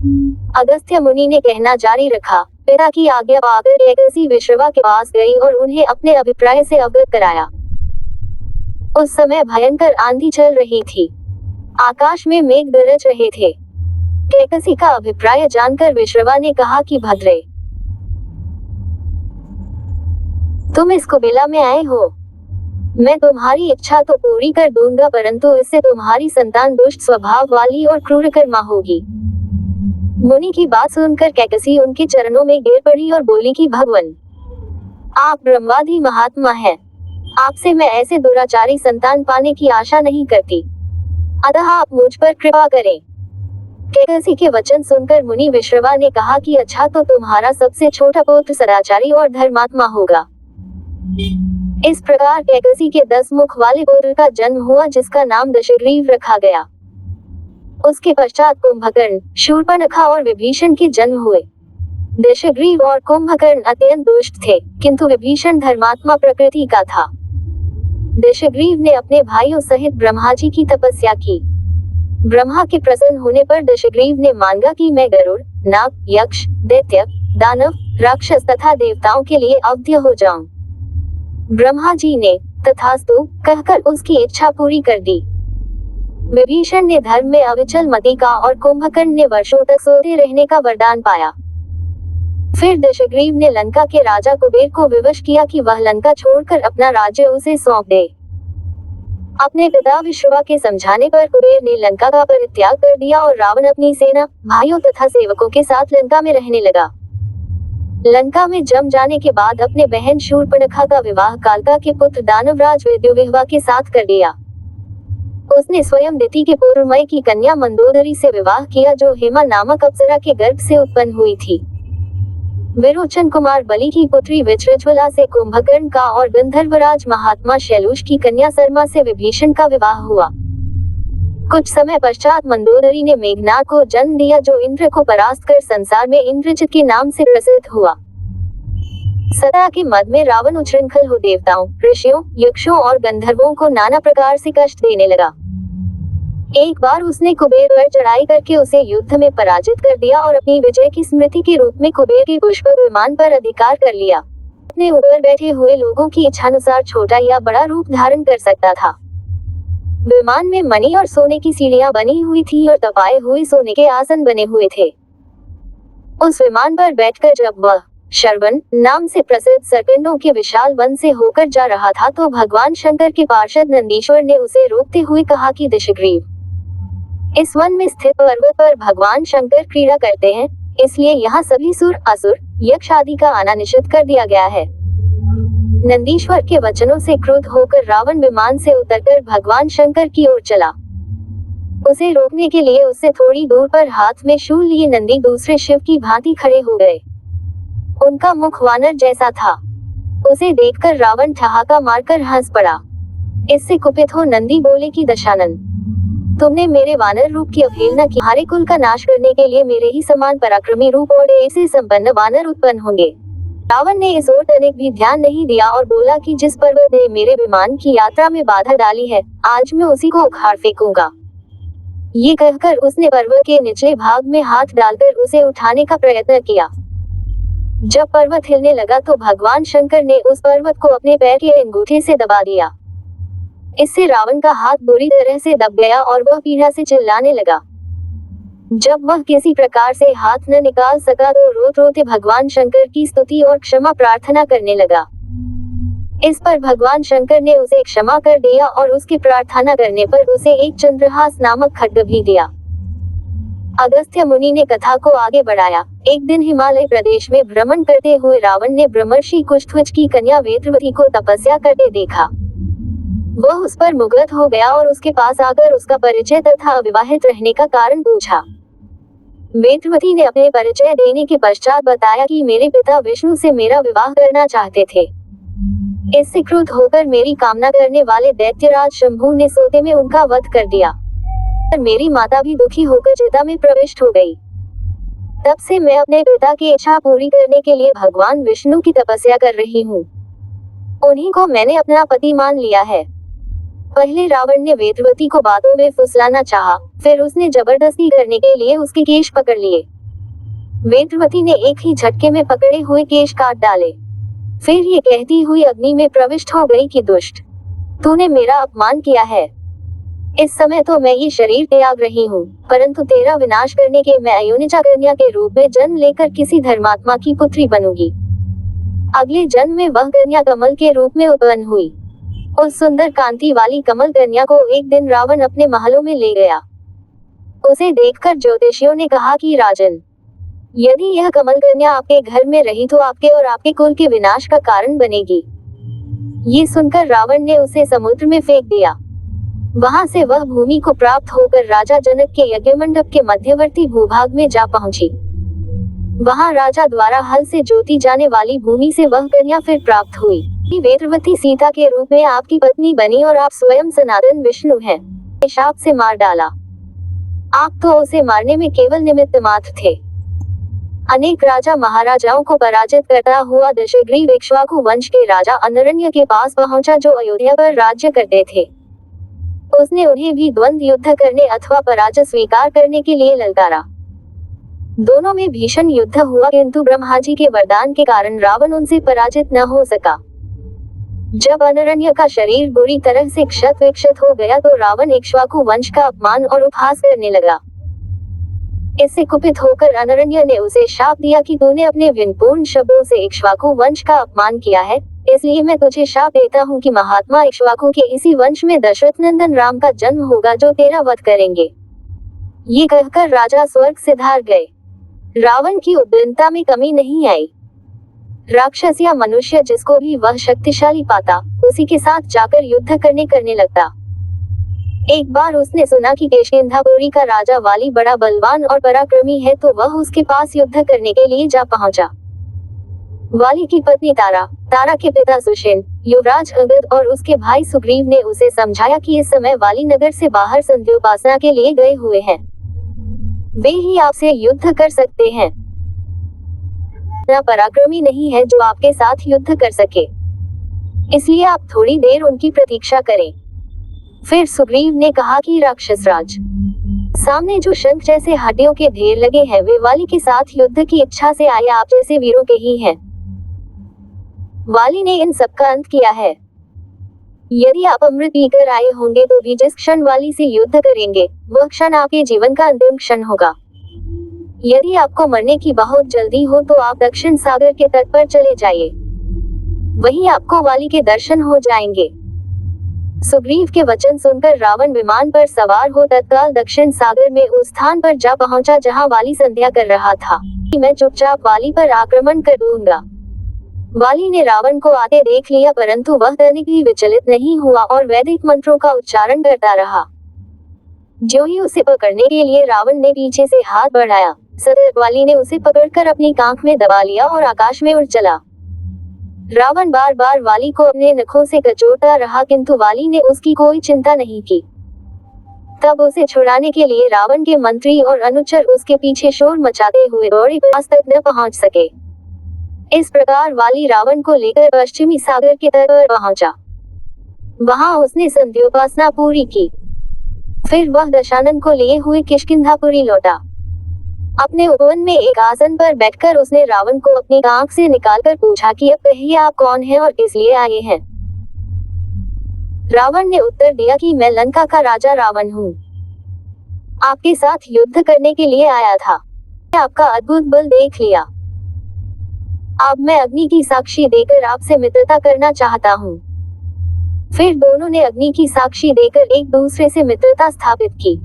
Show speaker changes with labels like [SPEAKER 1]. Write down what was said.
[SPEAKER 1] अगस्त्य मुनि ने कहना जारी रखा, पिता की आज्ञा पाकर कैकसी विश्रवा के पास गई और उन्हें अपने अभिप्राय से अवगत कराया। उस समय भयंकर आंधी चल रही थी। आकाश में मेघ गरज रहे थे। कैकसी का अभिप्राय जानकर विश्रवा ने कहा कि भद्रे, तुम इस कुबेला में आए हो। मैं तुम्हारी इच्छा तो पूरी कर दूंगा, परंतु इससे तुम्हारी संतान दुष्ट स्वभाव वाली और क्रूर कर्मा होगी। मुनि की बात सुनकर कैकसी उनके चरणों में गिर पड़ी और बोली कि भगवान, आप ब्रह्मादि महात्मा हैं। आपसे मैं ऐसे दुराचारी संतान पाने की आशा नहीं करती, अतः आप मुझ पर कृपा करें। कैकसी के वचन सुनकर मुनि विश्रवा ने कहा कि अच्छा, तो तुम्हारा सबसे छोटा पुत्र सदाचारी और धर्मात्मा होगा। इस प्रकार कैकसी के 10 मुख वाले पुत्र का जन्म हुआ, जिसका नाम दशग्रीव रखा गया। उसके पश्चात कुंभकर्ण, शूर्पणखा और विभीषण के जन्म हुए। दशग्रीव और कुंभकर्ण अत्यंत दुष्ट थे, किंतु विभीषण धर्मात्मा प्रकृति का था। दशग्रीव ने अपने भाइयों सहित ब्रह्मा जी की तपस्या की। ब्रह्मा के प्रसन्न होने पर दशग्रीव ने मांगा कि मैं गरुड़, नाग, यक्ष, दैत्य, दानव, राक्षस तथा देवताओं के लिए अवध्य हो जाऊं। ब्रह्मा जी ने तथास्तु कहकर उसकी इच्छा पूरी कर दी। विभीषण ने धर्म में अविचल मति का और कुंभकर्ण ने वर्षों तक सोते रहने का वरदान पाया। फिर दशग्रीव ने लंका के राजा कुबेर को विवश किया कि वह लंका छोड़कर अपना राज्य उसे सौंप दे। अपने पिता विश्रवा के समझाने पर कुबेर ने लंका का परित्याग कर दिया और रावण अपनी सेना, भाइयों तथा सेवकों के साथ लंका में रहने लगा। लंका में जम जाने के बाद अपने बहन शूर्पणखा का विवाह कालका के पुत्र दानवराज विद्युविह्वा के साथ कर दिया। उसने स्वयं दिति के पूर्वमय की कन्या मंदोदरी से विवाह किया, जो हेमा नामक अप्सरा के गर्भ से उत्पन्न हुई थी। विरोचन कुमार बलि की पुत्री विचृज्वला से कुंभकर्ण का और गंधर्वराज महात्मा शैलूष की कन्या सरमा से विभीषण का विवाह हुआ। कुछ समय पश्चात मंदोदरी ने मेघनाद को जन्म दिया, जो इंद्र को परास्त कर संसार में इंद्रजित के नाम से प्रसिद्ध हुआ। सदा के मद में रावण उच्छृंखल हो देवताओं, ऋषियों, यक्षों और गंधर्वों को नाना प्रकार से कष्ट देने लगा। एक बार उसने कुबेर पर चढ़ाई करके उसे युद्ध में पराजित कर दिया और अपनी विजय की स्मृति के रूप में कुबेर के पुष्पक विमान पर अधिकार कर लिया। अपने ऊपर बैठे हुए लोगों की इच्छानुसार छोटा या बड़ा रूप धारण कर सकता था। विमान में मणि और सोने की सीढ़ियां बनी हुई थी और तपाए हुए सोने के आसन बने हुए थे। उस विमान पर बैठकर जब वह शरवण नाम से प्रसिद्ध सरकंडों के विशाल वन से होकर जा रहा था, तो भगवान शंकर के पार्षद नंदीश्वर ने उसे रोकते हुए कहा कि दशग्रीव, इस वन में स्थित पर्वत पर भगवान शंकर क्रीड़ा करते हैं, इसलिए यहाँ सभी सुर, असुर, यक्ष आदि का आना निषिद्ध कर दिया गया है। नंदीश्वर के वचनों से क्रुद्ध होकर रावण विमान से उतरकर भगवान शंकर की ओर चला। उसे रोकने के लिए उससे थोड़ी दूर पर हाथ में शूल लिए नंदी दूसरे शिव की भांति खड़े हो गए। उनका मुख वानर जैसा था। उसे देखकर रावण ठहाका मारकर हंस पड़ा। इससे कुपित हो नंदी बोले कि दशानन, तुमने मेरे वानर रूप की अवहेलना की। हमारे कुल का नाश करने के लिए मेरे ही समान पराक्रमी रूप और ऐसे संपन्न वानर उत्पन्न होंगे। रावण ने इस ओर तनिक भी ध्यान नहीं दिया और बोला कि जिस पर्वत ने मेरे विमान की यात्रा में बाधा डाली है, आज मैं उसी को उखाड़ फेंकूंगा। ये कहकर उसने पर्वत के निचले भाग में हाथ डालकर उसे उठाने का प्रयत्न किया। जब पर्वत हिलने लगा तो भगवान शंकर ने उस पर्वत को अपने पैर के अंगूठे से दबा दिया। इससे रावण का हाथ बुरी तरह से दब गया और वह पीड़ा से चिल्लाने लगा। जब वह किसी प्रकार से हाथ न निकाल सका तो रोते रोते भगवान शंकर की स्तुति और क्षमा प्रार्थना करने लगा। इस पर भगवान शंकर ने उसे क्षमा कर दिया और उसकी प्रार्थना करने पर उसे एक चंद्रहास नामक खड्ग भी दिया। अगस्त्य मुनि ने कथा को आगे बढ़ाया। एक दिन हिमालय प्रदेश में भ्रमण करते हुए रावण ने ब्रह्मर्षि कुशध्वज की कन्या वेत्रवती को तपस्या करते देखा। वह उस पर मुग्ध हो गया और उसके पास आकर उसका परिचय तथा अविवाहित रहने का कारण पूछा। वेत्रवती ने अपने परिचय देने के पश्चात बताया कि मेरे पिता विष्णु से मेरा विवाह करना चाहते थे। इससे क्रुद्ध होकर मेरी कामना करने वाले दैत्यराज शंभु ने सोते में उनका वध कर दिया। मेरी माता भी दुखी होकर चिता में प्रविष्ट हो गई। तब से मैं अपने पिता की इच्छा पूरी करने के लिए भगवान विष्णु की तपस्या कर रही हूँ। उन्हीं को मैंने अपना पति मान लिया है। पहले रावण ने वेत्रवती को बातों में फुसलाना चाहा, फिर उसने जबरदस्ती करने के लिए उसके केश पकड़ लिए। वेदवती ने एक ही झटके में पकड़े हुए केश काट डाले। फिर ये कहती हुई अग्नि में प्रविष्ट हो गई कि दुष्ट, तूने मेरा अपमान किया है। इस समय तो मैं ये शरीर त्याग रही हूँ, परंतु तेरा विनाश करने के मैं अयोनिजा कन्या के रूप में जन्म लेकर किसी धर्मात्मा की पुत्री बनूंगी। अगले जन्म में वह कन्या कमल के रूप में उत्पन्न हुई। उस सुंदर कांति वाली कमल कन्या को एक दिन रावण अपने महलों में ले गया। उसे देखकर ज्योतिषियों ने कहा कि राजन, यदि यह कमल कन्या आपके घर में रही तो आपके और आपके कुल के विनाश का कारण बनेगी। ये सुनकर रावण ने उसे समुद्र में फेंक दिया। वहां से वह भूमि को प्राप्त होकर राजा जनक के यज्ञ मंडप के मध्यवर्ती भूभाग में जा पहुंची। वहां राजा द्वारा हल से जोती जाने वाली भूमि से वह कन्या फिर प्राप्त हुई। वेदवती सीता के रूप में आपकी पत्नी बनी और आप स्वयं सनातन विष्णु हैं। शाप से मार डाला। आप तो उसे मारने में केवल निमित्त मात्र थे। अनेक राजा महाराजाओं को पराजित करता हुआ दशग्रीव इक्ष्वाकु वंश के राजा अनरण्य के पास पहुंचा, जो अयोध्या पर राज्य करते थे। उसने उन्हें भी द्वंद्व युद्ध करने अथवा पराजय स्वीकार करने के लिए ललकारा। दोनों में भीषण युद्ध हुआ, किंतु ब्रह्मा जी के वरदान के कारण रावण उनसे पराजित न हो सका। जब अनरण्य का शरीर बुरी तरह से क्षत विक्षत हो गया तो रावण इक्ष्वाकु वंश का अपमान और उपहास करने लगा। इससे कुपित होकर अनरण्य ने उसे शाप दिया कि तूने अपने विनपूर्ण शब्दों से इक्ष्वाकु वंश का अपमान किया है, इसलिए मैं तुझे शाप देता हूँ कि महात्मा इक्ष्वाकु के इसी वंश में दशरथ नंदन राम का जन्म होगा, जो तेरा वध करेंगे। ये कहकर राजा स्वर्ग से धार गए। रावण की उद्दंडता में कमी नहीं आई। राक्षस या मनुष्य जिसको भी वह शक्तिशाली पाता, उसी के साथ जाकर युद्ध करने लगता। एक बार उसने सुना कि किष्किंधापुरी का राजा वाली बड़ा बलवान और पराक्रमी है, तो वह उसके पास युद्ध करने के लिए जा पहुंचा। वाली की पत्नी तारा के पिता सुषेण, युवराज अंगद और उसके भाई सुग्रीव ने उसे समझाया कि इस समय वाली नगर से बाहर संध्योपासना के लिए गए हुए हैं। वे ही आपसे युद्ध कर सकते हैं। पराक्रमी नहीं है जो आपके साथ युद्ध कर सके, इसलिए आप थोड़ी देर उनकी प्रतीक्षा करें। फिर सुग्रीव ने कहा कि राक्षसराज, सामने जो शंख जैसे हड्डियों के ढेर लगे हैं वे वाली के साथ युद्ध की इच्छा से आए आप जैसे वीरों के ही हैं। वाली ने इन सबका अंत किया है। यदि आप अमृत पीकर आए होंगे तो भी जिस क्षण वाली से युद्ध करेंगे, वह क्षण आपके जीवन का अंतिम क्षण होगा। यदि आपको मरने की बहुत जल्दी हो तो आप दक्षिण सागर के तट पर चले जाइए, वहीं आपको वाली के दर्शन हो जाएंगे। सुग्रीव के वचन सुनकर रावण विमान पर सवार हो तत्काल दक्षिण सागर में उस स्थान पर जा पहुंचा जहां वाली संध्या कर रहा था। मैं चुपचाप वाली पर आक्रमण कर दूंगा। वाली ने रावण को आते देख लिया, परंतु वह तनिक भी विचलित नहीं हुआ और वैदिक मंत्रों का उच्चारण करता रहा। जो ही उसे पकड़ने के लिए रावण ने पीछे से हाथ बढ़ाया, सतर्क वाली ने उसे पकड़कर अपनी कांख में दबा लिया और आकाश में उड़ चला। रावण बार बार वाली को अपने नखों से कचोटता रहा, किंतु वाली ने उसकी कोई चिंता नहीं की। तब उसे छुड़ाने के लिए रावण के मंत्री और अनुचर उसके पीछे शोर मचाते हुए दौड़े, पास तक न पहुंच सके। इस प्रकार वाली रावण को लेकर पश्चिमी सागर के तट पर पहुंचा। वहां उसने संध्योपासना पूरी की। फिर वह दशानन को लिए हुए किष्किंधापुरी लौटा। अपने उपवन में एक आसन पर बैठकर उसने रावण को अपनी आंख से निकालकर पूछा कि अब कहिए आप कौन हैं और किस लिए आए हैं। रावण ने उत्तर दिया कि मैं लंका का राजा रावण हूँ, आपके साथ युद्ध करने के लिए आया था। मैं आपका अद्भुत बल देख लिया। अब मैं अग्नि की साक्षी देकर आपसे मित्रता करना चाहता हूँ। फिर दोनों ने अग्नि की साक्षी देकर एक दूसरे से मित्रता स्थापित की।